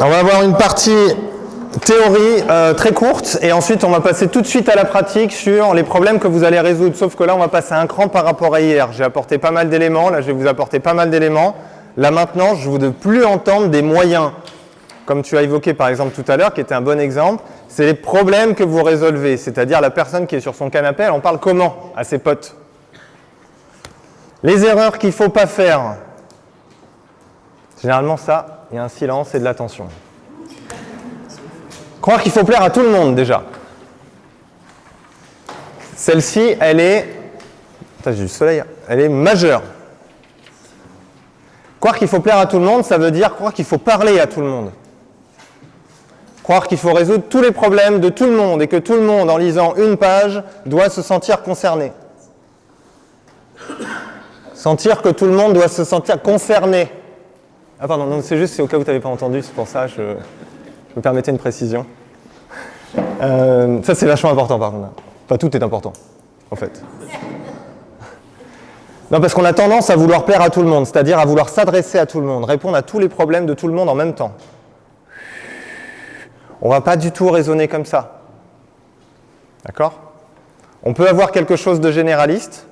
On va avoir une partie théorie très courte et ensuite on va passer tout de suite à la pratique sur les problèmes que vous allez résoudre. Sauf que là on va passer un cran par rapport à hier. J'ai apporté pas mal d'éléments, là je vais vous apporter pas mal d'éléments. Là maintenant je ne veux plus entendre des moyens, comme tu as évoqué par exemple tout à l'heure, qui était un bon exemple. C'est les problèmes que vous résolvez, c'est-à-dire la personne qui est sur son canapé, elle en parle comment à ses potes? Les erreurs qu'il ne faut pas faire. Généralement ça, il y a un silence et de l'attention. Croire qu'il faut plaire à tout le monde, déjà. Celle-ci, elle est... Attends, j'ai du soleil. Elle est majeure. Croire qu'il faut plaire à tout le monde, ça veut dire croire qu'il faut parler à tout le monde. Croire qu'il faut résoudre tous les problèmes de tout le monde et que tout le monde, en lisant une page, doit se sentir concerné. Sentir que tout le monde doit se sentir concerné. Ah pardon, non, c'est juste, c'est au cas où tu n'avais pas entendu, c'est pour ça, je me permettais une précision. Ça, c'est vachement important, par contre. Enfin, tout est important, en fait. Non, parce qu'on a tendance à vouloir plaire à tout le monde, c'est-à-dire à vouloir s'adresser à tout le monde, répondre à tous les problèmes de tout le monde en même temps. On ne va pas du tout raisonner comme ça. D'accord? On peut avoir quelque chose de généraliste,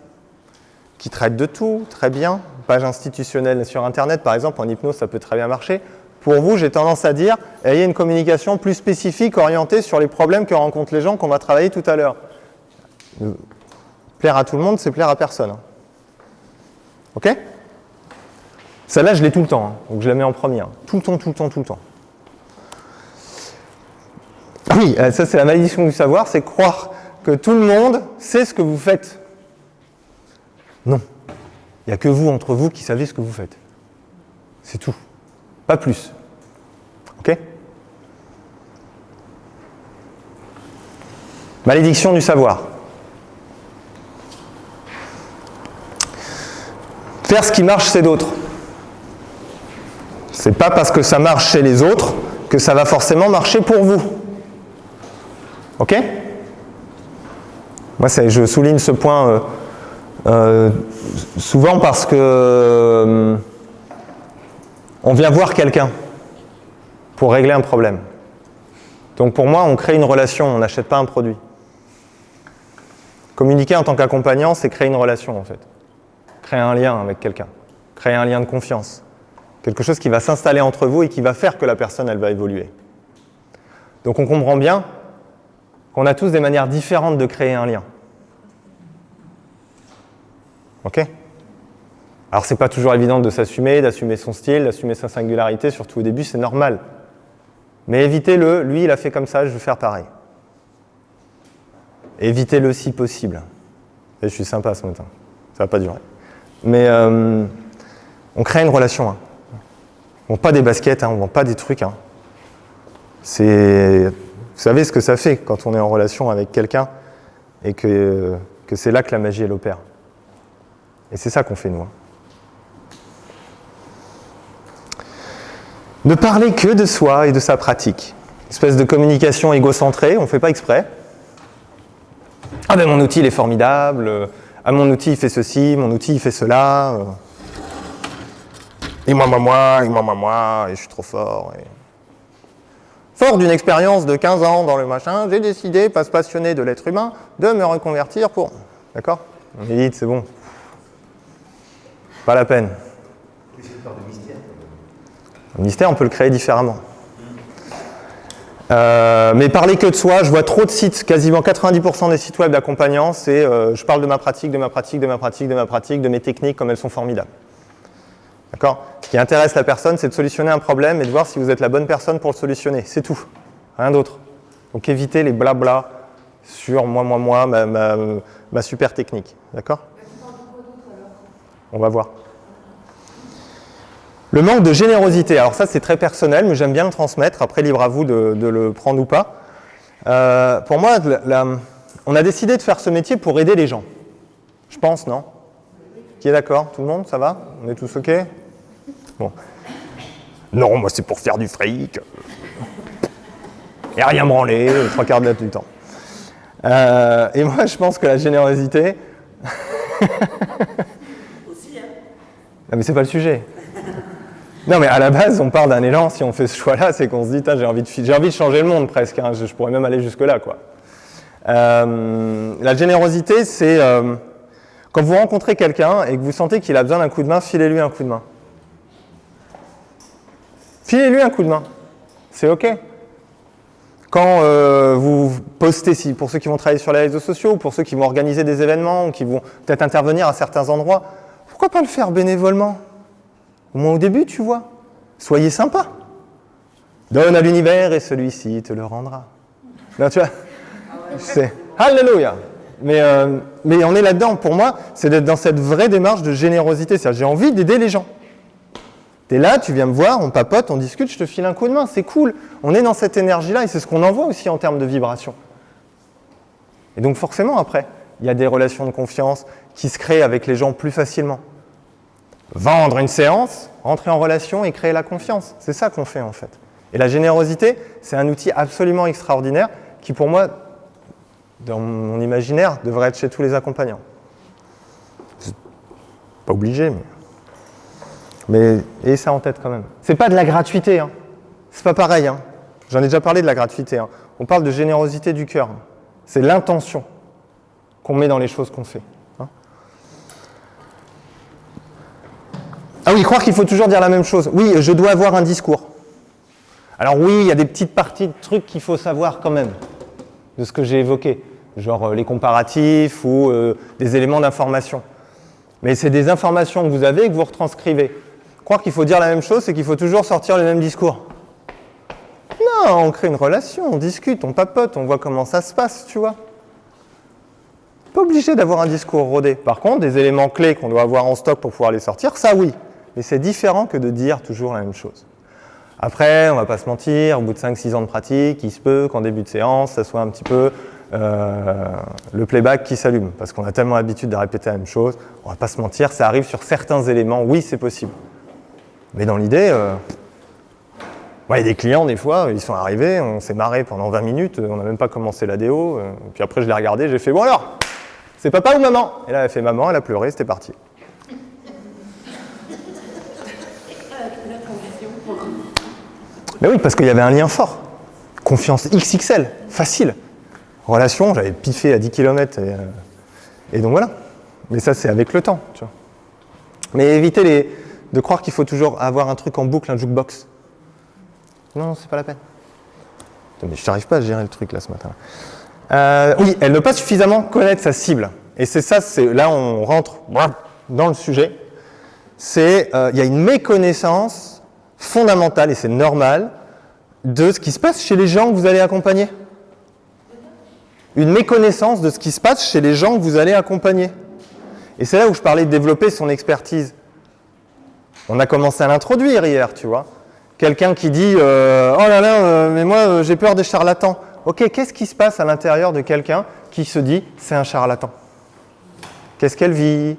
qui traite de tout, très bien. Page institutionnelle sur Internet, par exemple, en hypnose, ça peut très bien marcher. Pour vous, j'ai tendance à dire, ayez une communication plus spécifique, orientée sur les problèmes que rencontrent les gens qu'on va travailler tout à l'heure. Plaire à tout le monde, c'est plaire à personne. Ok? Celle-là, je l'ai tout le temps, hein, donc je la mets en premier. Hein. Tout le temps, tout le temps, tout le temps. Oui, ça c'est la malédiction du savoir, c'est croire que tout le monde sait ce que vous faites. Non. Il n'y a que vous, entre vous, qui savez ce que vous faites. C'est tout. Pas plus. Ok? Malédiction du savoir. Faire ce qui marche chez d'autres. C'est pas parce que ça marche chez les autres que ça va forcément marcher pour vous. Ok? Moi, je souligne ce point souvent parce que on vient voir quelqu'un pour régler un problème. Donc pour moi, on crée une relation, on n'achète pas un produit. Communiquer en tant qu'accompagnant, c'est créer une relation en fait. Créer un lien avec quelqu'un. Créer un lien de confiance. Quelque chose qui va s'installer entre vous et qui va faire que la personne, elle va évoluer. Donc on comprend bien qu'on a tous des manières différentes de créer un lien. Ok ? Alors c'est pas toujours évident de s'assumer, d'assumer son style, d'assumer sa singularité, surtout au début, c'est normal. Mais évitez-le, lui il a fait comme ça, je vais faire pareil. Évitez-le si possible. Et je suis sympa ce matin, ça va pas durer. Mais on crée une relation. Hein. On vend pas des baskets, hein, on vend pas des trucs. Hein. Vous savez ce que ça fait quand on est en relation avec quelqu'un et que c'est là que la magie elle opère. Et c'est ça qu'on fait nous. Hein. Ne parler que de soi et de sa pratique. Une espèce de communication égocentrée, on ne fait pas exprès. Ah ben mon outil il est formidable, ah mon outil il fait ceci, mon outil il fait cela. Et moi, et je suis trop fort. Et... Fort d'une expérience de 15 ans dans le machin, j'ai décidé, pas se passionner de l'être humain, de me reconvertir pour... D'accord? On dit, c'est bon. Pas la peine. Le mystère, on peut le créer différemment. Mais parler que de soi, je vois trop de sites, quasiment 90% des sites web d'accompagnants, c'est je parle de ma pratique, de mes techniques, comme elles sont formidables. D'accord ? Ce qui intéresse la personne, c'est de solutionner un problème et de voir si vous êtes la bonne personne pour le solutionner. C'est tout. Rien d'autre. Donc évitez les blabla sur moi, ma super technique. D'accord ? On va voir. Le manque de générosité, alors ça c'est très personnel, mais j'aime bien le transmettre, après libre à vous de le prendre ou pas. Pour moi, on a décidé de faire ce métier pour aider les gens. Je pense, non ? Qui est d'accord ? Tout le monde ? Ça va ? On est tous OK ? Bon. Non, moi c'est pour faire du fric. Et rien branler, 3/4 du temps. Et moi je pense que la générosité... Aussi, hein ? Non mais c'est pas le sujet. Non, mais à la base, on part d'un élan, si on fait ce choix-là, c'est qu'on se dit, j'ai envie de changer le monde presque, hein. Je pourrais même aller jusque-là, quoi. La générosité, c'est quand vous rencontrez quelqu'un et que vous sentez qu'il a besoin d'un coup de main, filez-lui un coup de main. Filez-lui un coup de main. C'est OK. Quand vous postez, pour ceux qui vont travailler sur les réseaux sociaux, ou pour ceux qui vont organiser des événements, ou qui vont peut-être intervenir à certains endroits, pourquoi pas le faire bénévolement? Au moins au début, tu vois. Soyez sympa. Donne à l'univers et celui-ci te le rendra. Non, tu vois. C'est Alléluia. Mais on est là-dedans. Pour moi, c'est d'être dans cette vraie démarche de générosité. C'est-à-dire, j'ai envie d'aider les gens. T'es là, tu viens me voir, on papote, on discute, je te file un coup de main. C'est cool. On est dans cette énergie-là et c'est ce qu'on envoie aussi en termes de vibration. Et donc forcément, après, il y a des relations de confiance qui se créent avec les gens plus facilement. Vendre une séance, rentrer en relation et créer la confiance. C'est ça qu'on fait en fait. Et la générosité, c'est un outil absolument extraordinaire qui pour moi, dans mon imaginaire, devrait être chez tous les accompagnants. C'est pas obligé, mais ayez ça en tête quand même. C'est pas de la gratuité, hein. C'est pas pareil, hein. J'en ai déjà parlé de la gratuité, hein. On parle de générosité du cœur. C'est l'intention qu'on met dans les choses qu'on fait. Hein. Ah oui, croire qu'il faut toujours dire la même chose. Oui, je dois avoir un discours. Alors oui, il y a des petites parties de trucs qu'il faut savoir quand même, de ce que j'ai évoqué, genre les comparatifs ou des éléments d'information. Mais c'est des informations que vous avez et que vous retranscrivez. Croire qu'il faut dire la même chose, c'est qu'il faut toujours sortir le même discours. Non, on crée une relation, on discute, on papote, on voit comment ça se passe, tu vois. Pas obligé d'avoir un discours rodé. Par contre, des éléments clés qu'on doit avoir en stock pour pouvoir les sortir, ça oui. Mais c'est différent que de dire toujours la même chose. Après, on va pas se mentir, au bout de 5-6 ans de pratique, il se peut qu'en début de séance, ça soit un petit peu le playback qui s'allume. Parce qu'on a tellement l'habitude de répéter la même chose, on va pas se mentir, ça arrive sur certains éléments, oui, c'est possible. Mais dans l'idée, il y a des clients, des fois, ils sont arrivés, on s'est marré pendant 20 minutes, on n'a même pas commencé la déo, puis après je l'ai regardé, j'ai fait « Bon alors, c'est papa ou maman ?» Et là, elle a fait « Maman », elle a pleuré, c'était parti. Mais oui, parce qu'il y avait un lien fort. Confiance XXL, facile. Relation, j'avais piffé à 10 km, et donc voilà. Mais ça, c'est avec le temps, tu vois. Mais évitez de croire qu'il faut toujours avoir un truc en boucle, un jukebox. Non, c'est pas la peine. Putain, mais je n'arrive pas à gérer le truc là ce matin. Oui, elle ne peut pas suffisamment connaître sa cible. Et c'est ça, là on rentre dans le sujet. Il y a une méconnaissance fondamentale, et c'est normal, de ce qui se passe chez les gens que vous allez accompagner. Une méconnaissance de ce qui se passe chez les gens que vous allez accompagner. Et c'est là où je parlais de développer son expertise. On a commencé à l'introduire hier, tu vois. Quelqu'un qui dit « Oh là là, mais moi j'ai peur des charlatans ». Ok, qu'est-ce qui se passe à l'intérieur de quelqu'un qui se dit « c'est un charlatan » ? Qu'est-ce qu'elle vit ?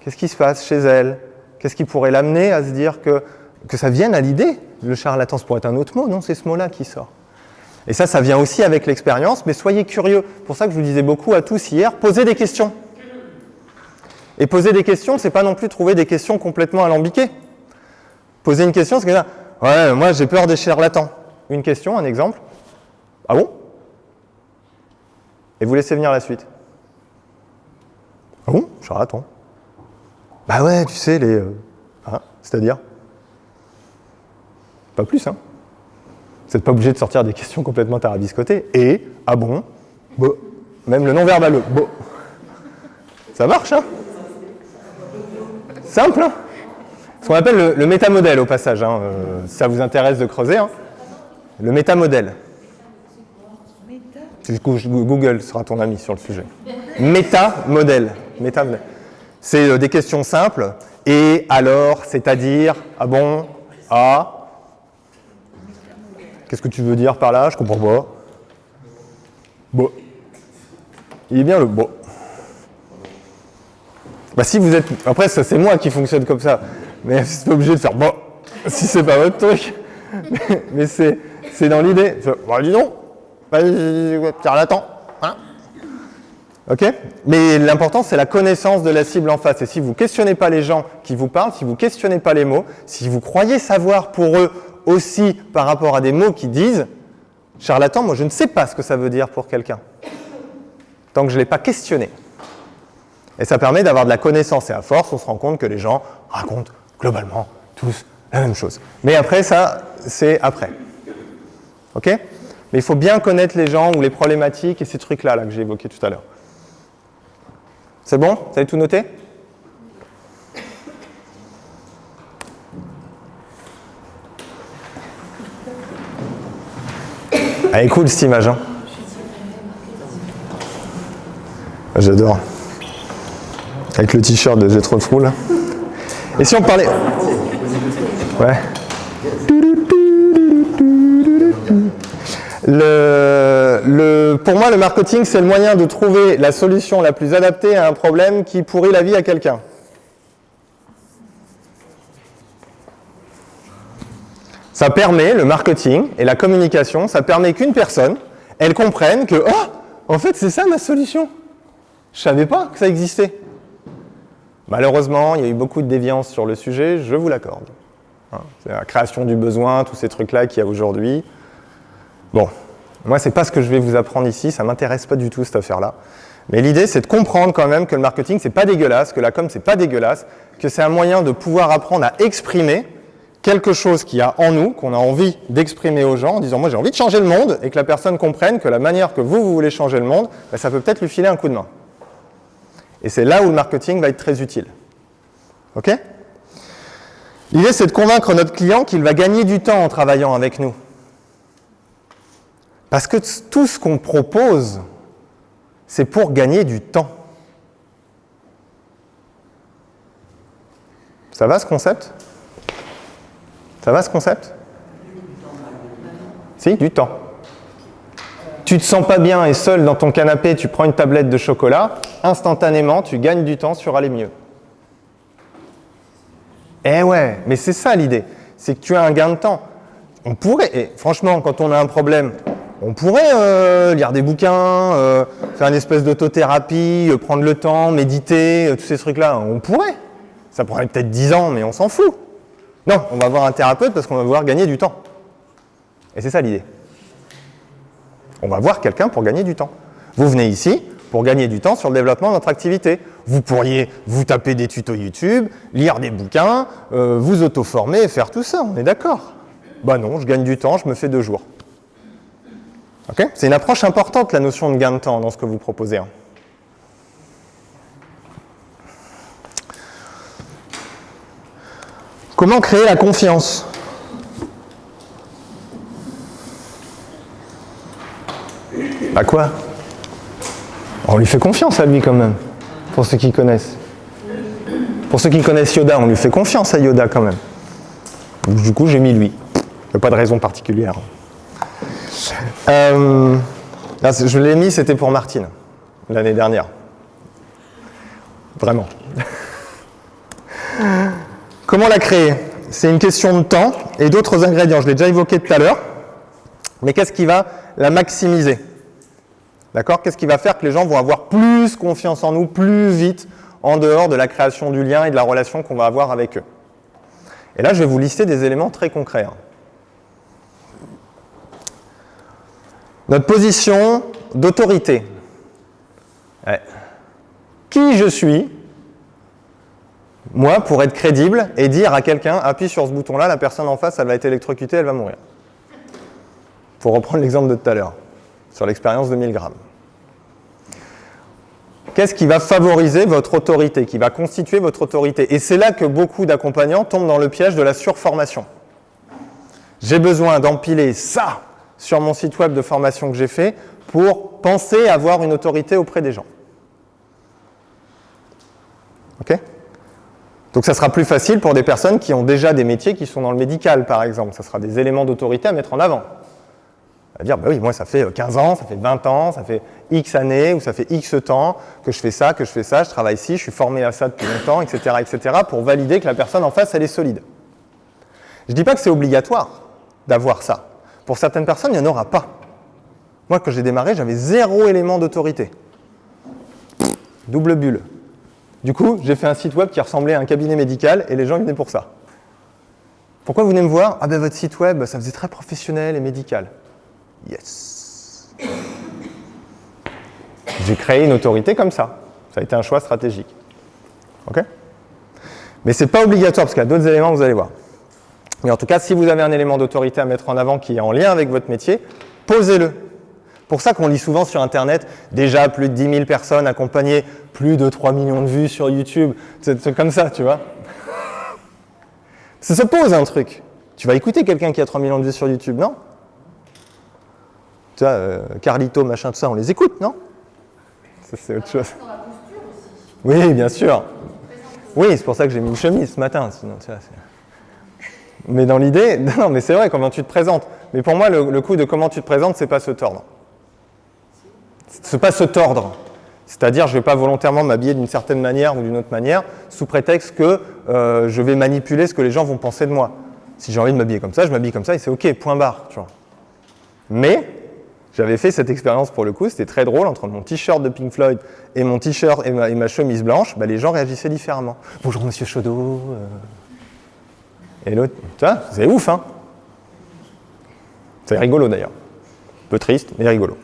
Qu'est-ce qui se passe chez elle ? Qu'est-ce qui pourrait l'amener à se dire que ça vienne à l'idée ? Le charlatan, ça pourrait être un autre mot, non ? C'est ce mot-là qui sort. Et ça vient aussi avec l'expérience, mais soyez curieux. C'est pour ça que je vous disais beaucoup à tous hier, posez des questions. Et poser des questions, c'est pas non plus trouver des questions complètement alambiquées. Poser une question, c'est que ouais, moi j'ai peur des charlatans. Une question, un exemple. Ah bon ? Et vous laissez venir la suite. Ah bon ? Charlatan. Bah ouais, tu sais, c'est-à-dire ? Pas plus, hein. Vous n'êtes pas obligé de sortir des questions complètement tarabiscotées. Et, ah bon ? Bon. Même le non-verbal, bon. Ça marche, hein ? Simple, hein ? Ce qu'on appelle le métamodèle au passage, hein, si ça vous intéresse de creuser. Hein. Le métamodèle. Google sera ton ami sur le sujet. Métamodèle. C'est des questions simples. Et alors, c'est-à-dire, ah bon, ah. Qu'est-ce que tu veux dire par là ? Je comprends pas. Bon. Il est bien le bon. Bah si vous êtes... Après, ça c'est moi qui fonctionne comme ça. Mais c'est pas obligé de faire bon, si c'est pas votre truc. Mais c'est dans l'idée. Bon, dis donc, charlatan. Hein. Ok ? Mais l'important, c'est la connaissance de la cible en face. Et si vous ne questionnez pas les gens qui vous parlent, si vous ne questionnez pas les mots, si vous croyez savoir pour eux aussi par rapport à des mots qu'ils disent, charlatan, moi je ne sais pas ce que ça veut dire pour quelqu'un, tant que je ne l'ai pas questionné. Et ça permet d'avoir de la connaissance. Et à force, on se rend compte que les gens racontent globalement tous la même chose. Mais après, ça, c'est après. Ok ? Mais il faut bien connaître les gens ou les problématiques et ces trucs-là là, que j'ai évoqués tout à l'heure. C'est bon ? Vous avez tout noté ? Elle est cool cette image, hein ? J'adore. Avec le t-shirt de J'ai trop de fou, là. Et si on parlait... Ouais. Pour moi, le marketing, c'est le moyen de trouver la solution la plus adaptée à un problème qui pourrit la vie à quelqu'un. Ça permet, le marketing et la communication, ça permet qu'une personne, elle comprenne que « Oh, en fait, c'est ça ma solution. Je ne savais pas que ça existait. » Malheureusement, il y a eu beaucoup de déviance sur le sujet, je vous l'accorde. C'est la création du besoin, tous ces trucs-là qu'il y a aujourd'hui. Bon, moi, c'est pas ce que je vais vous apprendre ici, ça m'intéresse pas du tout cette affaire-là. Mais l'idée, c'est de comprendre quand même que le marketing, c'est pas dégueulasse, que la com, c'est pas dégueulasse, que c'est un moyen de pouvoir apprendre à exprimer quelque chose qu'il y a en nous, qu'on a envie d'exprimer aux gens, en disant « Moi, j'ai envie de changer le monde », et que la personne comprenne que la manière que vous voulez changer le monde, ben, ça peut peut-être lui filer un coup de main. Et c'est là où le marketing va être très utile. Ok ? L'idée, c'est de convaincre notre client qu'il va gagner du temps en travaillant avec nous. Parce que tout ce qu'on propose, c'est pour gagner du temps. Ça va ce concept ? Ça va ce concept ? Si, du temps. Tu te sens pas bien et seul dans ton canapé, tu prends une tablette de chocolat, instantanément, tu gagnes du temps sur aller mieux. Eh ouais, mais c'est ça l'idée, c'est que tu as un gain de temps. On pourrait, et franchement, quand on a un problème, on pourrait lire des bouquins, faire une espèce d'autothérapie, prendre le temps, méditer, tous ces trucs-là, on pourrait. Ça prendrait peut-être 10 ans, mais on s'en fout. Non, on va voir un thérapeute parce qu'on va vouloir gagner du temps. Et c'est ça l'idée. On va voir quelqu'un pour gagner du temps. Vous venez ici pour gagner du temps sur le développement de notre activité. Vous pourriez vous taper des tutos YouTube, lire des bouquins, vous auto-former et faire tout ça, on est d'accord ? Bah non, je gagne du temps, je me fais 2 jours. Okay ? C'est une approche importante, la notion de gain de temps dans ce que vous proposez. Hein. Comment créer la confiance ? Bah quoi ? On lui fait confiance à lui quand même, pour ceux qui connaissent. Pour ceux qui connaissent Yoda, on lui fait confiance à Yoda quand même. Du coup, j'ai mis lui. Il n'y a pas de raison particulière. Là, je l'ai mis, c'était pour Martine, l'année dernière. Vraiment. Comment la créer ? C'est une question de temps et d'autres ingrédients. Je l'ai déjà évoqué tout à l'heure. Mais qu'est-ce qui va la maximiser ? D'accord ? Qu'est-ce qui va faire que les gens vont avoir plus confiance en nous, plus vite, en dehors de la création du lien et de la relation qu'on va avoir avec eux ? Et là, je vais vous lister des éléments très concrets. Notre position d'autorité. Ouais. Qui je suis, moi, pour être crédible et dire à quelqu'un, appuie sur ce bouton-là, la personne en face, elle va être électrocutée, elle va mourir. Pour reprendre l'exemple de tout à l'heure, sur l'expérience de 1000 grammes. Qu'est-ce qui va favoriser votre autorité, qui va constituer votre autorité ? Et c'est là que beaucoup d'accompagnants tombent dans le piège de la surformation. J'ai besoin d'empiler ça sur mon site web de formation que j'ai fait pour penser avoir une autorité auprès des gens. Ok ? Donc ça sera plus facile pour des personnes qui ont déjà des métiers qui sont dans le médical, par exemple. Ça sera des éléments d'autorité à mettre en avant. On va dire, bah oui, moi ça fait 15 ans, ça fait 20 ans, ça fait X années, ou ça fait X temps que je fais ça, je travaille ici, je suis formé à ça depuis longtemps, etc., pour valider que la personne en face, elle est solide. Je ne dis pas que c'est obligatoire d'avoir ça. Pour certaines personnes, il n'y en aura pas. Moi, quand j'ai démarré, j'avais 0 élément d'autorité. Double bulle. Du coup, j'ai fait un site web qui ressemblait à un cabinet médical et les gens venaient pour ça. Pourquoi vous venez me voir? Ah ben votre site web, ça faisait très professionnel et médical. Yes. J'ai créé une autorité comme ça. Ça a été un choix stratégique. Ok? Mais ce n'est pas obligatoire parce qu'il y a d'autres éléments, vous allez voir. Mais en tout cas, si vous avez un élément d'autorité à mettre en avant qui est en lien avec votre métier, posez-le. Pour ça qu'on lit souvent sur Internet, déjà plus de 10 000 personnes accompagnées, plus de 3 millions de vues sur YouTube. C'est comme ça, tu vois. Ça se pose un truc. Tu vas écouter quelqu'un qui a 3 millions de vues sur YouTube, non? Tu vois, Carlito, machin, tout ça, on les écoute, non? Ça, c'est autre chose. Oui, bien sûr. Oui, c'est pour ça que j'ai mis une chemise ce matin. Sinon, tu vois, mais dans l'idée, non, mais c'est vrai, comment tu te présentes. Mais pour moi, le coup de comment tu te présentes, c'est pas se tordre. C'est pas se tordre. C'est-à-dire, je ne vais pas volontairement m'habiller d'une certaine manière ou d'une autre manière, sous prétexte que je vais manipuler ce que les gens vont penser de moi. Si j'ai envie de m'habiller comme ça, je m'habille comme ça et c'est OK, point barre. Tu vois. Mais j'avais fait cette expérience pour le coup, c'était très drôle, entre mon t-shirt de Pink Floyd et mon t-shirt et ma chemise blanche, bah, les gens réagissaient différemment. Bonjour Monsieur Chaudot. Et l'autre, tu vois, c'est ouf, hein. C'est rigolo d'ailleurs. Un peu triste, mais rigolo.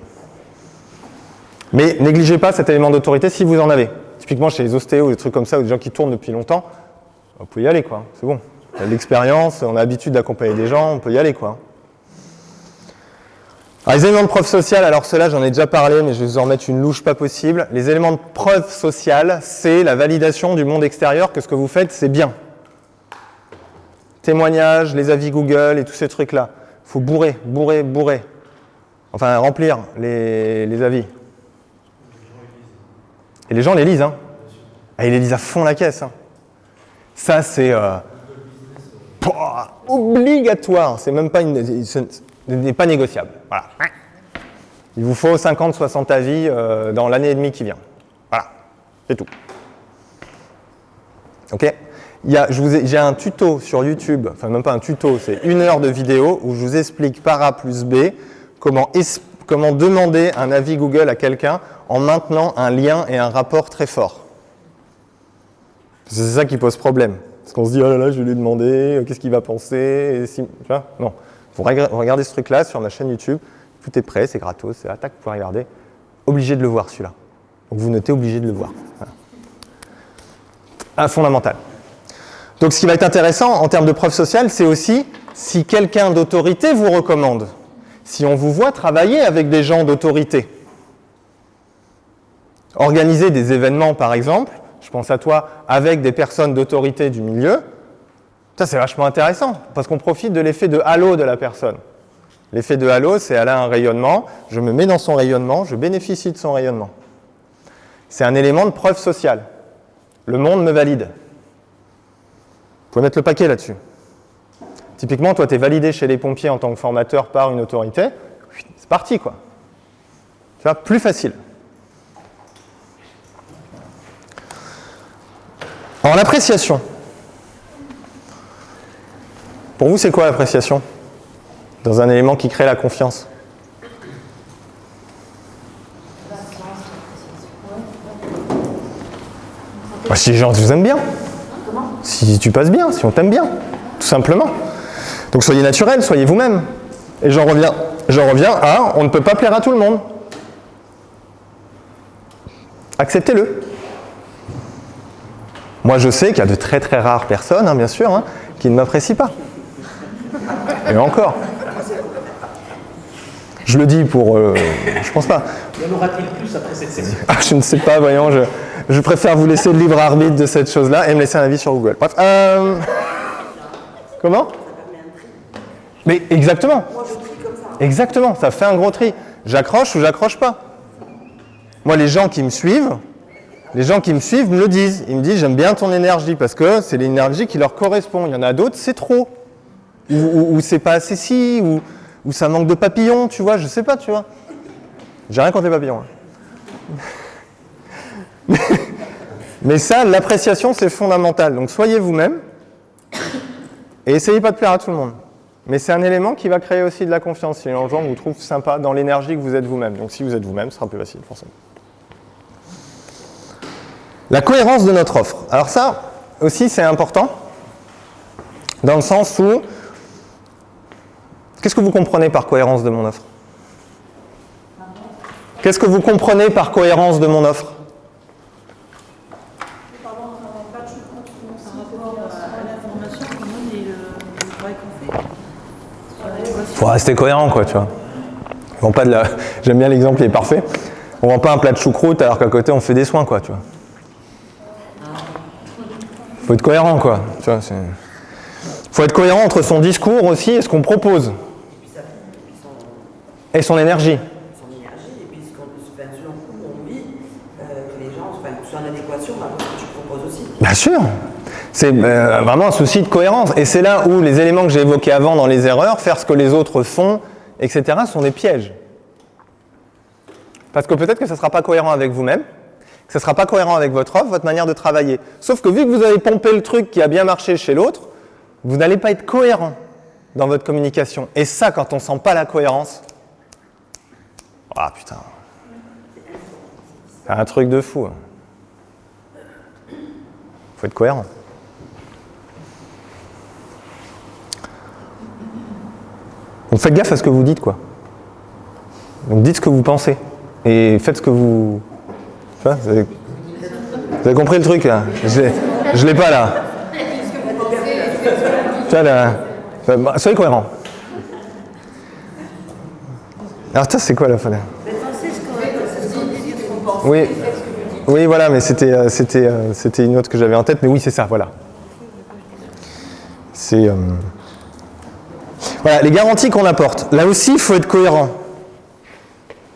Mais négligez pas cet élément d'autorité si vous en avez. Typiquement chez les ostéos ou des trucs comme ça, ou des gens qui tournent depuis longtemps, vous pouvez y aller, quoi. C'est bon. On a de l'expérience, on a l'habitude d'accompagner des gens, on peut y aller, quoi. Alors, les éléments de preuve sociale, alors ceux-là, j'en ai déjà parlé, mais je vais vous en remettre une louche pas possible. Les éléments de preuve sociale, c'est la validation du monde extérieur que ce que vous faites, c'est bien. Témoignages, les avis Google et tous ces trucs-là. Il faut bourrer. Enfin, remplir les avis. Et les gens les lisent, hein. Et ils les lisent à fond la caisse. Hein. Ça, c'est obligatoire. C'est même pas ce n'est pas négociable. Voilà. Il vous faut 50-60 avis dans l'année et demie qui vient. Voilà, c'est tout. Ok ? J'ai un tuto sur YouTube, enfin même pas un tuto, c'est 1 heure de vidéo où je vous explique par A plus B comment demander un avis Google à quelqu'un en maintenant un lien et un rapport très fort. C'est ça qui pose problème. Parce qu'on se dit, oh là là, je vais lui demander, qu'est-ce qu'il va penser et si... Tu vois ? Non. Vous regardez ce truc-là sur ma chaîne YouTube, tout est prêt, c'est gratos, c'est attaque, vous pouvez regarder. Obligé de le voir celui-là. Donc vous notez, obligé de le voir. Voilà. Fondamental. Donc ce qui va être intéressant en termes de preuve sociale, c'est aussi si quelqu'un d'autorité vous recommande. Si on vous voit travailler avec des gens d'autorité. Organiser des événements, par exemple, je pense à toi, avec des personnes d'autorité du milieu, ça c'est vachement intéressant, parce qu'on profite de l'effet de halo de la personne. L'effet de halo, c'est elle a un rayonnement, je me mets dans son rayonnement, je bénéficie de son rayonnement. C'est un élément de preuve sociale. Le monde me valide. Vous pouvez mettre le paquet là-dessus. Typiquement, toi, tu es validé chez les pompiers en tant que formateur par une autorité, c'est parti, quoi. Tu vois, plus facile. Alors, l'appréciation. Pour vous, c'est quoi l'appréciation ? Dans un élément qui crée la confiance. Bah, si les gens vous aiment bien. Si tu passes bien, si on t'aime bien, tout simplement. Donc soyez naturel, soyez vous-même. Et j'en reviens à, on ne peut pas plaire à tout le monde. Acceptez-le. Moi je sais qu'il y a de très très rares personnes, hein, bien sûr, hein, qui ne m'apprécient pas. Et encore. Je le dis pour... je pense pas. Il y en aura-t-il plus après cette session ? Je ne sais pas, voyons, je préfère vous laisser le libre arbitre de cette chose-là et me laisser un avis sur Google. Bref, comment ? Mais exactement. Exactement, ça fait un gros tri. J'accroche ou j'accroche pas. Moi, les gens qui me suivent me le disent. Ils me disent, j'aime bien ton énergie parce que c'est l'énergie qui leur correspond. Il y en a d'autres, c'est trop. Ou c'est pas assez si, ou ça manque de papillons, tu vois, je sais pas, tu vois. J'ai rien contre les papillons. Hein. Mais ça, l'appréciation, c'est fondamental. Donc soyez vous-même et essayez pas de plaire à tout le monde. Mais c'est un élément qui va créer aussi de la confiance. Si les gens vous trouvent sympa dans l'énergie que vous êtes vous-même. Donc si vous êtes vous-même, ce sera plus facile, forcément. La cohérence de notre offre. Alors ça aussi c'est important, dans le sens où, qu'est-ce que vous comprenez par cohérence de mon offre? Qu'est-ce que vous comprenez par cohérence de mon offre? Faut rester cohérent, quoi, tu vois. Ils vont pas de la... J'aime bien l'exemple, il est parfait. On vend pas un plat de choucroute alors qu'à côté on fait des soins, quoi, tu vois. Faut être cohérent, quoi. Tu vois, faut être cohérent entre son discours aussi et ce qu'on propose. Et son énergie. Son énergie, et puis selon où on vit, que les gens soient en adéquation avec ce que tu proposes aussi. Bien sûr. C'est vraiment un souci de cohérence. Et c'est là où les éléments que j'ai évoqués avant dans les erreurs, faire ce que les autres font, etc., sont des pièges. Parce que peut-être que ça ne sera pas cohérent avec vous-même, que ça ne sera pas cohérent avec votre offre, votre manière de travailler. Sauf que vu que vous avez pompé le truc qui a bien marché chez l'autre, vous n'allez pas être cohérent dans votre communication. Et ça, quand on ne sent pas la cohérence, ah putain, c'est un truc de fou. Faut être cohérent. Donc faites gaffe à ce que vous dites, quoi. Donc dites ce que vous pensez. Et faites ce que vous... Tu vois, vous avez compris le truc, là? Je l'ai pas, là. Tu vois, là... Soyez cohérent. Alors ça, c'est quoi, la fin? Oui. Oui, voilà, mais c'était une autre que j'avais en tête. Mais oui, c'est ça, voilà. C'est... Voilà, les garanties qu'on apporte. Là aussi, il faut être cohérent.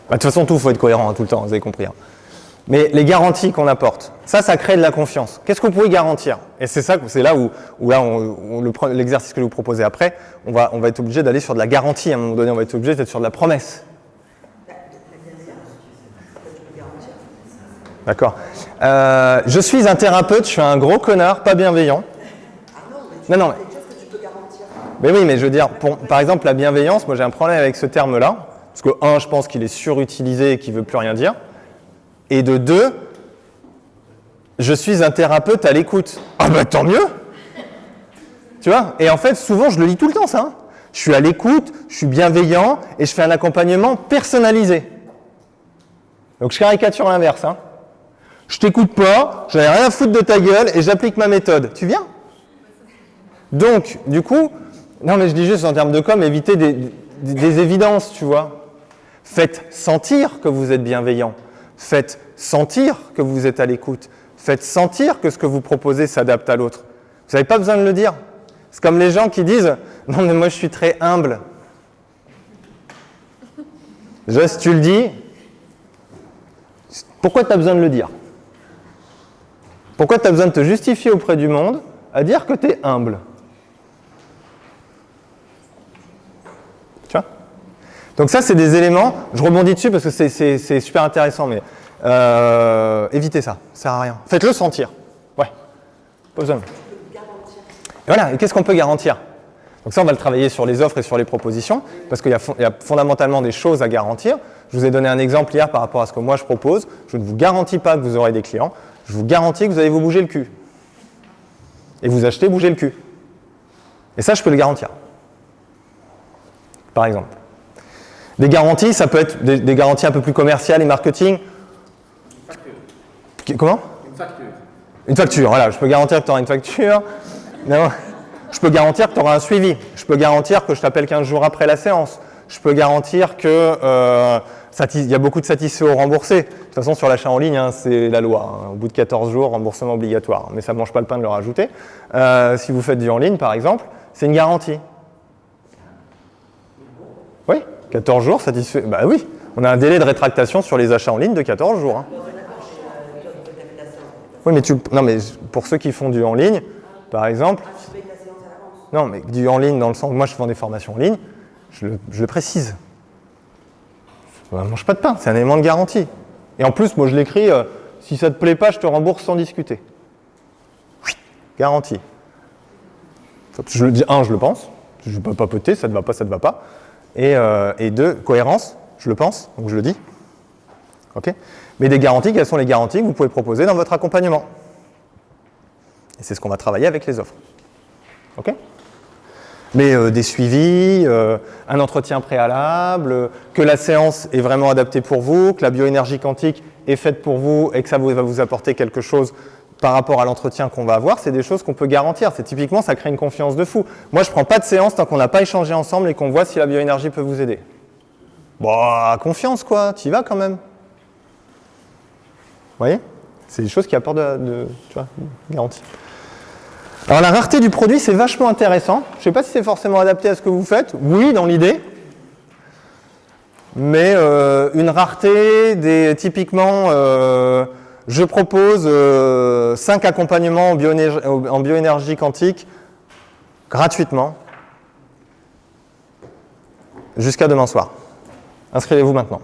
Bah, de toute façon, tout, il faut être cohérent tout le temps, vous avez compris. Hein. Mais les garanties qu'on apporte, ça crée de la confiance. Qu'est-ce que vous pouvez garantir? Et c'est là où l'exercice que je vous proposez après, on va être obligé d'aller sur de la garantie. À un moment donné, on va être obligé d'être sur de la promesse. D'accord. Je suis un thérapeute, je suis un gros connard, pas bienveillant. Non. Mais oui, mais je veux dire, par exemple, la bienveillance, moi j'ai un problème avec ce terme-là. Parce que, un, je pense qu'il est surutilisé et qu'il ne veut plus rien dire. Et de deux, je suis un thérapeute à l'écoute. Ah bah tant mieux! Tu vois? Et en fait, souvent, je le lis tout le temps, ça. Hein. Je suis à l'écoute, je suis bienveillant et je fais un accompagnement personnalisé. Donc je caricature l'inverse. Hein. Je t'écoute pas, j'en ai rien à foutre de ta gueule et j'applique ma méthode. Tu viens? Donc, du coup, non mais je dis juste en termes de com, évitez des évidences, tu vois. Faites sentir que vous êtes bienveillant. Faites sentir que vous êtes à l'écoute. Faites sentir que ce que vous proposez s'adapte à l'autre. Vous n'avez pas besoin de le dire. C'est comme les gens qui disent « Non mais moi je suis très humble ». Déjà si tu le dis, pourquoi tu as besoin de le dire? Pourquoi tu as besoin de te justifier auprès du monde à dire que tu es humble? Tu vois? Donc ça, c'est des éléments, je rebondis dessus parce que c'est super intéressant, mais évitez ça, ça sert à rien. Faites-le sentir. Ouais, pas besoin. Et voilà, et qu'est-ce qu'on peut garantir? Donc ça, on va le travailler sur les offres et sur les propositions, parce qu'il y a fondamentalement des choses à garantir. Je vous ai donné un exemple hier par rapport à ce que moi je propose. Je ne vous garantis pas que vous aurez des clients, je vous garantis que vous allez vous bouger le cul. Et vous achetez, bouger le cul. Et ça, je peux le garantir. Par exemple. Des garanties, ça peut être des garanties un peu plus commerciales et marketing. Une facture. Comment? Une facture. Une facture, voilà. Je peux garantir que tu auras une facture. Non. Je peux garantir que tu auras un suivi. Je peux garantir que je t'appelle 15 jours après la séance. Je peux garantir que il y a beaucoup de satisfaits au remboursé. De toute façon, sur l'achat en ligne, hein, c'est la loi. Hein. Au bout de 14 jours, remboursement obligatoire. Mais ça ne mange pas le pain de le rajouter. Si vous faites du en ligne, par exemple, c'est une garantie. Oui, 14 jours satisfait. Bah oui, on a un délai de rétractation sur les achats en ligne de 14 jours. Hein. Oui, mais pour ceux qui font du en ligne, par exemple. Non, mais du en ligne dans le sens que moi je fais des formations en ligne, je le précise. Ça ne mange pas de pain, c'est un élément de garantie. Et en plus, moi je l'écris, si ça ne te plaît pas, je te rembourse sans discuter. Oui, garantie. Je le dis, je le pense. Je ne vais pas papoter, ça ne te va pas, ça ne te va pas. Et deux, cohérence, je le pense, donc je le dis. Ok. Mais des garanties, quelles sont les garanties que vous pouvez proposer dans votre accompagnement? Et c'est ce qu'on va travailler avec les offres. OK? Mais des suivis, un entretien préalable, que la séance est vraiment adaptée pour vous, que la bioénergie quantique est faite pour vous et que ça va vous apporter quelque chose par rapport à l'entretien qu'on va avoir, c'est des choses qu'on peut garantir. C'est typiquement, ça crée une confiance de fou. Moi, je ne prends pas de séance tant qu'on n'a pas échangé ensemble et qu'on voit si la bioénergie peut vous aider. Bon, confiance quoi, tu y vas quand même. Vous voyez? C'est des choses qui apportent tu vois, garantie. Alors la rareté du produit, c'est vachement intéressant. Je ne sais pas si c'est forcément adapté à ce que vous faites. Oui, dans l'idée. Mais une rareté, typiquement, je propose 5 accompagnements en bioénergie quantique gratuitement jusqu'à demain soir. Inscrivez-vous maintenant.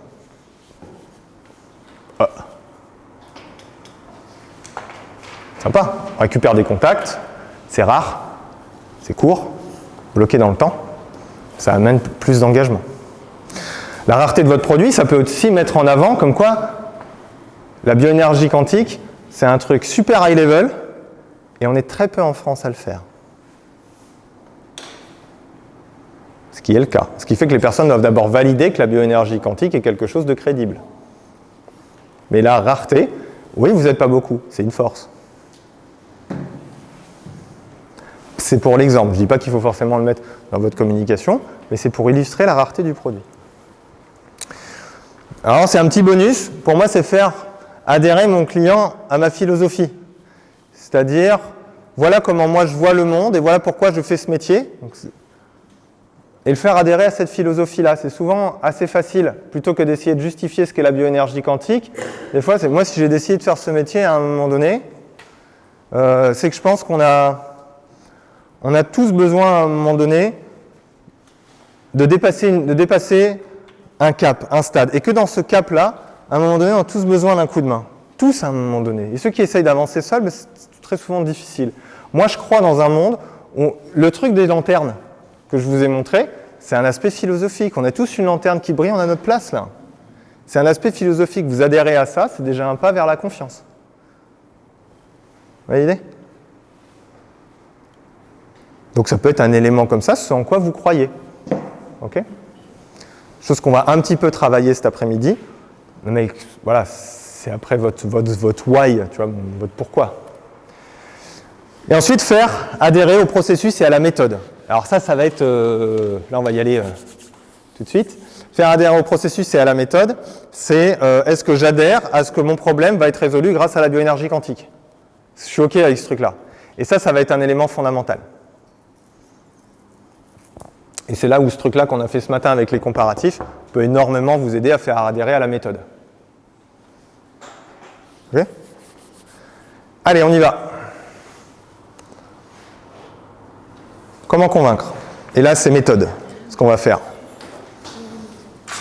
Sympa. On récupère des contacts. C'est rare, c'est court, bloqué dans le temps, ça amène plus d'engagement. La rareté de votre produit, ça peut aussi mettre en avant comme quoi la bioénergie quantique, c'est un truc super high level et on est très peu en France à le faire. Ce qui est le cas. Ce qui fait que les personnes doivent d'abord valider que la bioénergie quantique est quelque chose de crédible. Mais la rareté, oui, vous n'êtes pas beaucoup, c'est une force. C'est pour l'exemple. Je ne dis pas qu'il faut forcément le mettre dans votre communication, mais c'est pour illustrer la rareté du produit. Alors, c'est un petit bonus. Pour moi, c'est faire adhérer mon client à ma philosophie. C'est-à-dire, voilà comment moi je vois le monde et voilà pourquoi je fais ce métier. Et le faire adhérer à cette philosophie-là. C'est souvent assez facile, plutôt que d'essayer de justifier ce qu'est la bioénergie quantique. Des fois, moi, si j'ai décidé de faire ce métier à un moment donné, c'est que je pense qu'on a tous besoin à un moment donné de dépasser un cap, un stade. Et que dans ce cap-là, à un moment donné, on a tous besoin d'un coup de main. Tous à un moment donné. Et ceux qui essayent d'avancer seuls, c'est très souvent difficile. Moi, je crois dans un monde où le truc des lanternes que je vous ai montré, c'est un aspect philosophique. On a tous une lanterne qui brille, on a notre place là. C'est un aspect philosophique. Vous adhérez à ça, c'est déjà un pas vers la confiance. Vous voyez l'idée ? Donc ça peut être un élément comme ça, ce en quoi vous croyez. Ok ? Chose qu'on va un petit peu travailler cet après-midi. Mais voilà, c'est après votre why, tu vois, votre pourquoi. Et ensuite, faire adhérer au processus et à la méthode. Alors ça va être... là, on va y aller tout de suite. Faire adhérer au processus et à la méthode, c'est est-ce que j'adhère à ce que mon problème va être résolu grâce à la bioénergie quantique ? Je suis OK avec ce truc-là. Et ça va être un élément fondamental. Et c'est là où ce truc-là qu'on a fait ce matin avec les comparatifs peut énormément vous aider à faire adhérer à la méthode. OK ? Allez, on y va. Comment convaincre ? Et là, c'est méthode, ce qu'on va faire.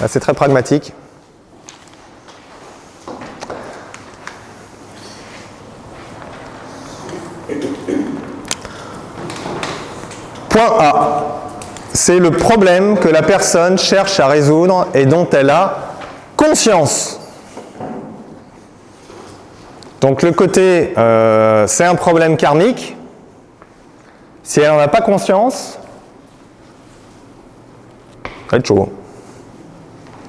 Là, c'est très pragmatique. Point A. C'est le problème que la personne cherche à résoudre et dont elle a conscience. Donc le côté, c'est un problème karmique. Si elle n'en a pas conscience, ça va être chaud.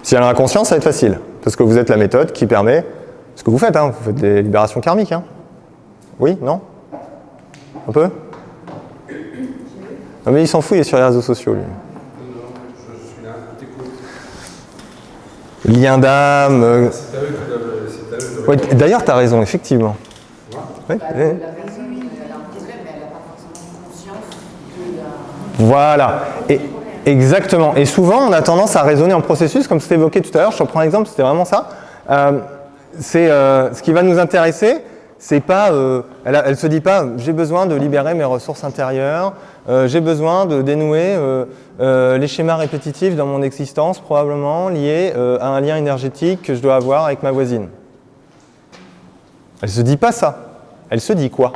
Si elle en a conscience, ça va être facile. Parce que vous êtes la méthode qui permet ce que vous faites. Vous faites des libérations karmiques. Oui ? Non ? Un peu ? Non mais il s'en fout, il est sur les réseaux sociaux lui. Je suis là, t'écoute. Lien d'âme. C'est à eux de Ouais, d'ailleurs, tu as raison, effectivement. Ouais. Ouais. La raison, elle a un problème, mais elle n'a pas forcément conscience de la... Voilà. Et, exactement. Et souvent, on a tendance à raisonner en processus, comme c'était évoqué tout à l'heure. Je te reprends l'exemple, c'était vraiment ça. Ce qui va nous intéresser, c'est pas, elle se dit pas, j'ai besoin de libérer mes ressources intérieures, j'ai besoin de dénouer les schémas répétitifs dans mon existence, probablement liés à un lien énergétique que je dois avoir avec ma voisine. Elle se dit pas ça. Elle se dit quoi ?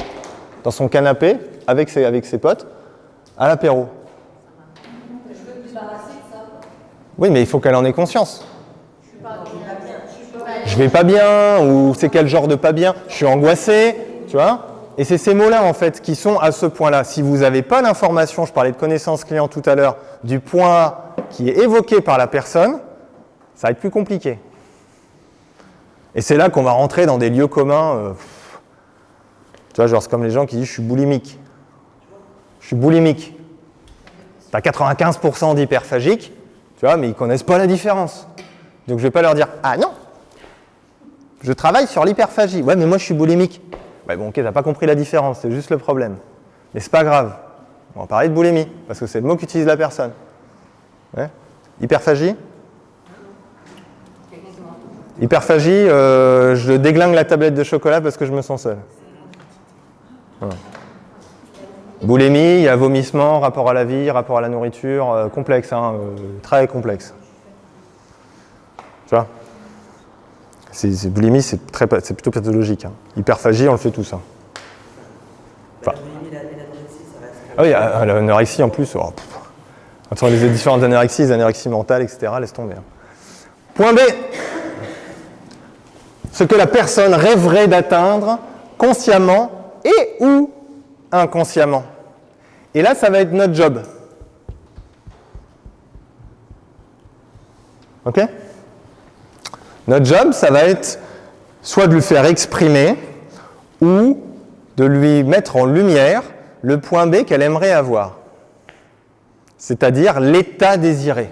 Dans son canapé, avec ses potes, à l'apéro. Je veux me débarrasser de ça. Oui, mais il faut qu'elle en ait conscience. je vais pas bien, ou c'est quel genre de pas bien, je suis angoissé, tu vois. Et c'est ces mots-là, en fait, qui sont à ce point-là. Si vous n'avez pas l'information, je parlais de connaissance client tout à l'heure, du point qui est évoqué par la personne, ça va être plus compliqué. Et c'est là qu'on va rentrer dans des lieux communs. Tu vois, genre, c'est comme les gens qui disent « je suis boulimique ». Je suis boulimique. Tu as 95% d'hyperphagiques, tu vois, mais ils ne connaissent pas la différence. Donc je ne vais pas leur dire « ah non, je travaille sur l'hyperphagie. Ouais, mais moi je suis boulimique. » Ouais, bon, ok, tu n'as pas compris la différence, c'est juste le problème. Mais c'est pas grave. On va parler de boulimie, parce que c'est le mot qu'utilise la personne. Ouais. Hyperphagie. Hyperphagie, je déglingue la tablette de chocolat parce que je me sens seul. Voilà. Boulimie, il y a vomissement, rapport à la vie, rapport à la nourriture, complexe, hein, très complexe. Tu vois, boulimie, c'est plutôt pathologique. Hein. Hyperphagie, on le fait tous. Hein. Enfin. Ah oui, l'anorexie en plus. Oh, entre les différentes anorexie, les anorexies mentales, etc., laisse tomber. Hein. Point B. Ce que la personne rêverait d'atteindre consciemment et ou inconsciemment. Et là, ça va être notre job. Ok ? Notre job, ça va être soit de le faire exprimer ou de lui mettre en lumière le point B qu'elle aimerait avoir. C'est-à-dire l'état désiré.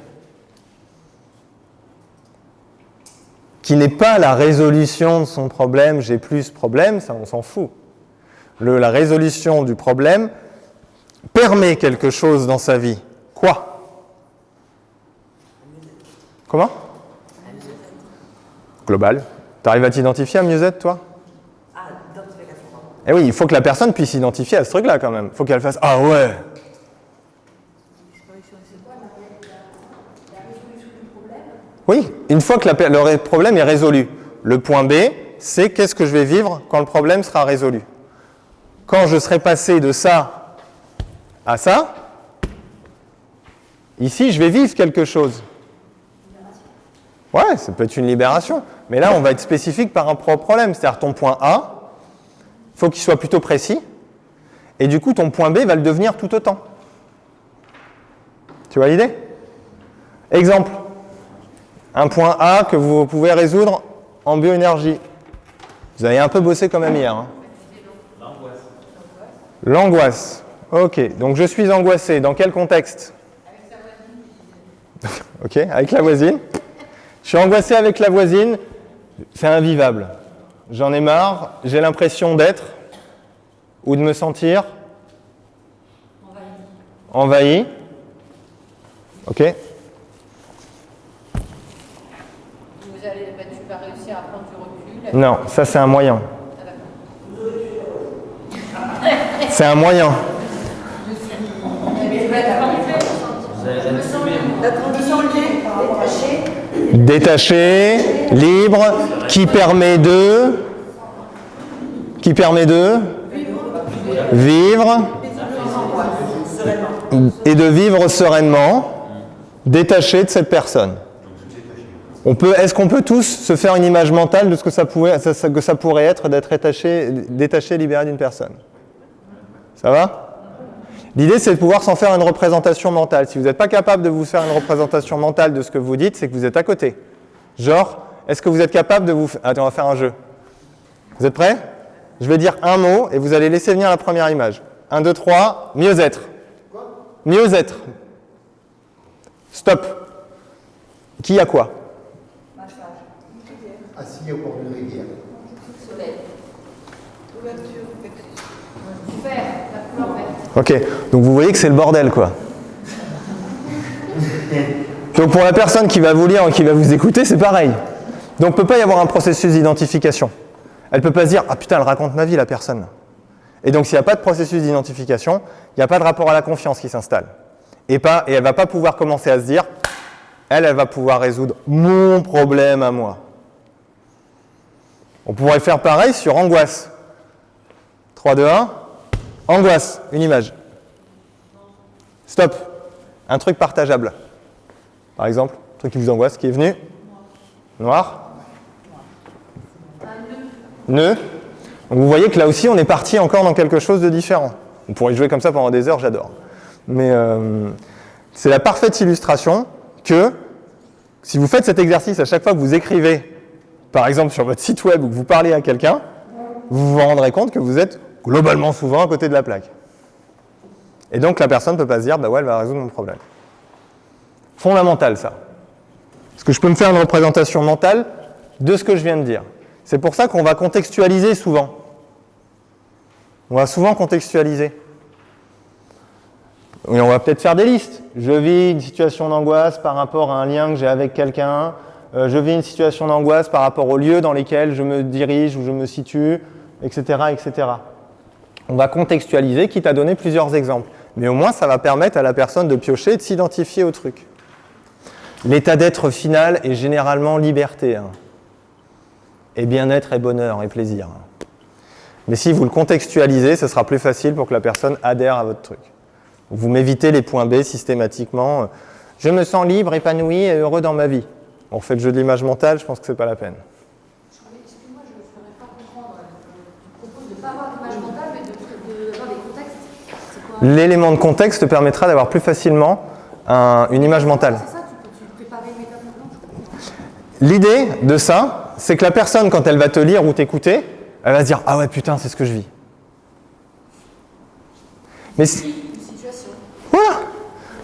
Qui n'est pas la résolution de son problème, j'ai plus de problème, ça on s'en fout. La résolution du problème permet quelque chose dans sa vie. Quoi ? Comment ? Global. Tu arrives à t'identifier à mieux-être, toi ? Ah, identification. Eh oui, il faut que la personne puisse s'identifier à ce truc-là quand même. Il faut qu'elle fasse « Ah ouais !» Oui, une fois que le problème est résolu. Le point B, c'est qu'est-ce que je vais vivre quand le problème sera résolu. Quand je serai passé de ça à ça, ici, je vais vivre quelque chose. Ouais, ça peut être une libération. Mais là, on va être spécifique par un propre problème. C'est-à-dire ton point A, il faut qu'il soit plutôt précis. Et du coup, ton point B va le devenir tout autant. Tu vois l'idée ? Exemple. Un point A que vous pouvez résoudre en bioénergie. Vous avez un peu bossé quand même hier. Hein. L'angoisse. Ok, donc je suis angoissé. Dans quel contexte ? Ok, avec la voisine. Je suis angoissé avec la voisine. C'est invivable. J'en ai marre. J'ai l'impression d'être ou de me sentir envahi. Ok. Tu vas réussir à prendre du recul. Non, ça c'est un moyen. C'est un moyen. La condition liée, détachée. Détaché, libre, qui permet de vivre et de vivre sereinement, détaché de cette personne. Est-ce qu'on peut tous se faire une image mentale de ce que ça pourrait être d'être détaché et libéré d'une personne ? Ça va ? L'idée, c'est de pouvoir s'en faire une représentation mentale. Si vous n'êtes pas capable de vous faire une représentation mentale de ce que vous dites, c'est que vous êtes à côté. Genre, est-ce que vous êtes capable de vous... Attends, on va faire un jeu. Vous êtes prêts ? Je vais dire un mot et vous allez laisser venir la première image. 1, 2, 3, mieux-être. Mieux-être. Stop. Qui a quoi ? Assis au bord d'une rivière. Soleil. Vert, la couleur verte. Ok, donc vous voyez que c'est le bordel, quoi. Donc pour la personne qui va vous lire et qui va vous écouter, c'est pareil. Donc il ne peut pas y avoir un processus d'identification. Elle ne peut pas se dire « Ah putain, elle raconte ma vie, la personne ». Et donc s'il n'y a pas de processus d'identification, il n'y a pas de rapport à la confiance qui s'installe. Et elle ne va pas pouvoir commencer à se dire « Elle va pouvoir résoudre mon problème à moi ». On pourrait faire pareil sur angoisse. 3, 2, 1. Angoisse, une image. Stop. Un truc partageable. Par exemple, un truc qui vous angoisse, qui est venu. Noir. ne. Donc vous voyez que là aussi, on est parti encore dans quelque chose de différent. On pourrait jouer comme ça pendant des heures, j'adore. Mais c'est la parfaite illustration que si vous faites cet exercice à chaque fois que vous écrivez, par exemple sur votre site web ou que vous parlez à quelqu'un, vous vous rendrez compte que vous êtes globalement souvent à côté de la plaque. Et donc la personne ne peut pas se dire, bah ouais, elle va résoudre mon problème. Fondamental ça. Parce que je peux me faire une représentation mentale de ce que je viens de dire. C'est pour ça qu'on va contextualiser souvent. On va souvent contextualiser. Et on va peut-être faire des listes. Je vis une situation d'angoisse par rapport à un lien que j'ai avec quelqu'un. Je vis une situation d'angoisse par rapport aux lieux dans lesquels je me dirige ou je me situe, etc., etc. On va contextualiser, quitte à donner plusieurs exemples. Mais au moins, ça va permettre à la personne de piocher et de s'identifier au truc. L'état d'être final est généralement liberté. Et bien-être et bonheur et plaisir. Mais si vous le contextualisez, ce sera plus facile pour que la personne adhère à votre truc. Vous m'évitez les points B systématiquement. Je me sens libre, épanoui et heureux dans ma vie. On fait le jeu de l'image mentale, je pense que c'est pas la peine. Excuse-moi, je ne saurais pas comprendre. Tu proposes de ne pas avoir d'image mentale, mais d'avoir des contextes. C'est quoi ? L'élément de contexte te permettra d'avoir plus facilement une image mentale. C'est ça, tu peux préparer une méthode maintenant. L'idée de ça, c'est que la personne, quand elle va te lire ou t'écouter, elle va se dire « Ah ouais, putain, c'est ce que je vis. » Mais Une situation. voilà.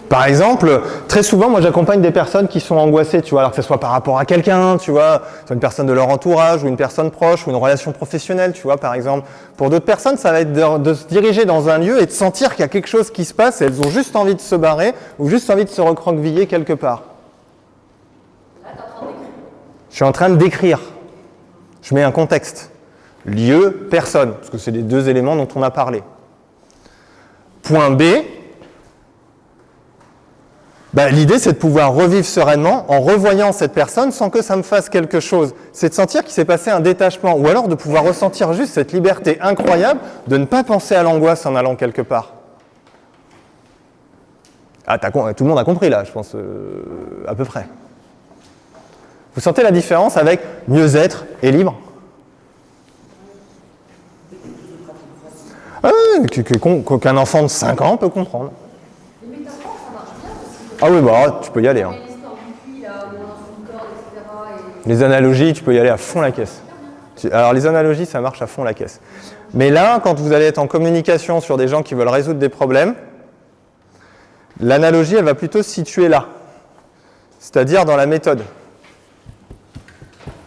Par exemple, très souvent, moi j'accompagne des personnes qui sont angoissées, tu vois, alors que ce soit par rapport à quelqu'un, tu vois, soit une personne de leur entourage, ou une personne proche, ou une relation professionnelle, tu vois, par exemple. Pour d'autres personnes, ça va être de se diriger dans un lieu et de sentir qu'il y a quelque chose qui se passe et elles ont juste envie de se barrer, ou juste envie de se recroqueviller quelque part. Là, tu es en train d'écrire. Je suis en train de décrire. Je mets un contexte. Lieu, personne, parce que c'est les deux éléments dont on a parlé. Point B, l'idée c'est de pouvoir revivre sereinement en revoyant cette personne sans que ça me fasse quelque chose. C'est de sentir qu'il s'est passé un détachement, ou alors de pouvoir ressentir juste cette liberté incroyable de ne pas penser à l'angoisse en allant quelque part. Ah, tout le monde a compris là, je pense, à peu près. Vous sentez la différence avec mieux-être et libre ? Qu'un enfant de 5 ans peut comprendre. Les métaphores, ça marche bien aussi. Ah oui, tu peux y aller. Hein. L'histoire du puits, là, où on lance une corde, etc. Les analogies, tu peux y aller à fond la caisse. Alors les analogies, ça marche à fond la caisse. Mais là, quand vous allez être en communication sur des gens qui veulent résoudre des problèmes, l'analogie, elle va plutôt se situer là. C'est-à-dire dans la méthode.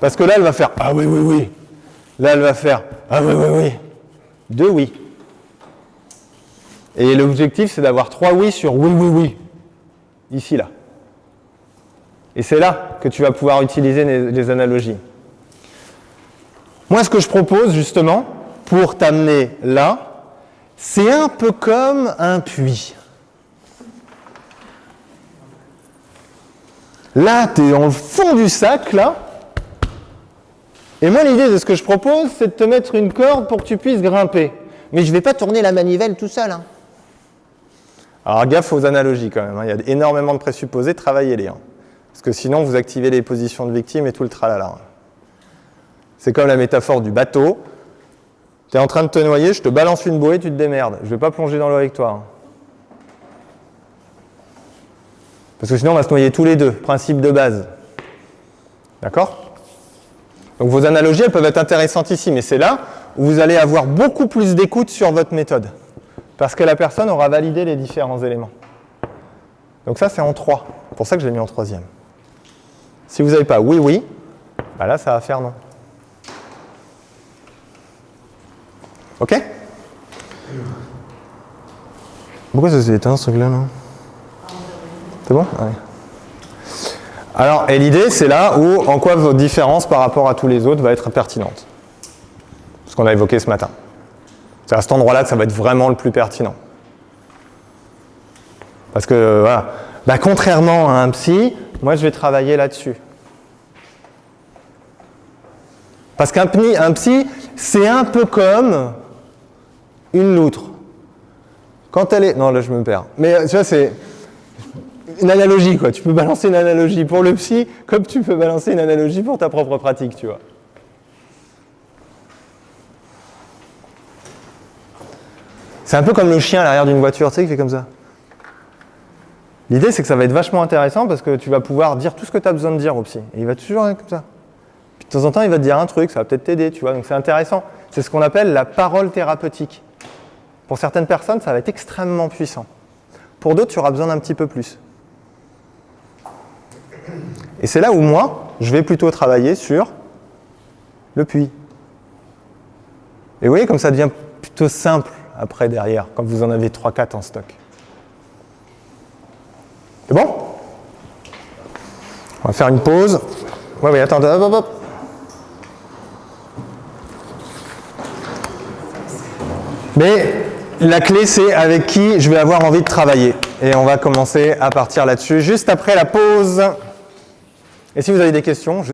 Parce que là, elle va faire « Ah oui, oui, oui ». Là, elle va faire « Ah oui, oui, oui ». 2 oui. Et l'objectif, c'est d'avoir 3 oui sur oui, oui, oui. Ici, là. Et c'est là que tu vas pouvoir utiliser les analogies. Moi, ce que je propose, justement, pour t'amener là, c'est un peu comme un puits. Là, tu es dans le fond du sac, là. Et moi, l'idée de ce que je propose, c'est de te mettre une corde pour que tu puisses grimper. Mais je ne vais pas tourner la manivelle tout seul. Hein. Alors, gaffe aux analogies quand même. Hein. Il y a énormément de présupposés, travaillez-les. Hein. Parce que sinon, vous activez les positions de victime et tout le tralala. C'est comme la métaphore du bateau. Tu es en train de te noyer, je te balance une bouée, tu te démerdes. Je ne vais pas plonger dans l'eau avec toi. Hein. Parce que sinon, on va se noyer tous les deux. Principe de base. D'accord ? Donc vos analogies, elles peuvent être intéressantes ici, mais c'est là où vous allez avoir beaucoup plus d'écoute sur votre méthode. Parce que la personne aura validé les différents éléments. Donc ça, c'est en 3. C'est pour ça que je l'ai mis en 3e. Si vous n'avez pas oui, oui, là, ça va faire non. OK ? Pourquoi ça s'est éteint, ce truc-là, là ? C'est bon ? Ouais. Alors, et l'idée, c'est là où, en quoi votre différence par rapport à tous les autres va être pertinente. Ce qu'on a évoqué ce matin. C'est à cet endroit-là que ça va être vraiment le plus pertinent. Parce que, voilà, contrairement à un psy, moi, je vais travailler là-dessus. Parce qu'un psy, c'est un peu comme une loutre. Quand elle est... Non, là, je me perds. Mais, tu vois, c'est... une analogie, quoi. Tu peux balancer une analogie pour le psy, comme tu peux balancer une analogie pour ta propre pratique, tu vois. C'est un peu comme le chien à l'arrière d'une voiture, tu sais, qui fait comme ça. L'idée, c'est que ça va être vachement intéressant parce que tu vas pouvoir dire tout ce que tu as besoin de dire au psy. Et il va toujours être comme ça. Puis de temps en temps, il va te dire un truc, ça va peut-être t'aider, tu vois. Donc c'est intéressant. C'est ce qu'on appelle la parole thérapeutique. Pour certaines personnes, ça va être extrêmement puissant. Pour d'autres, tu auras besoin d'un petit peu plus. Et c'est là où moi, je vais plutôt travailler sur le puits. Et vous voyez comme ça devient plutôt simple après derrière, quand vous en avez 3-4 en stock. C'est bon? On va faire une pause. Oui, attendez, hop. Mais la clé, c'est avec qui je vais avoir envie de travailler. Et on va commencer à partir là-dessus juste après la pause. Et si vous avez des questions,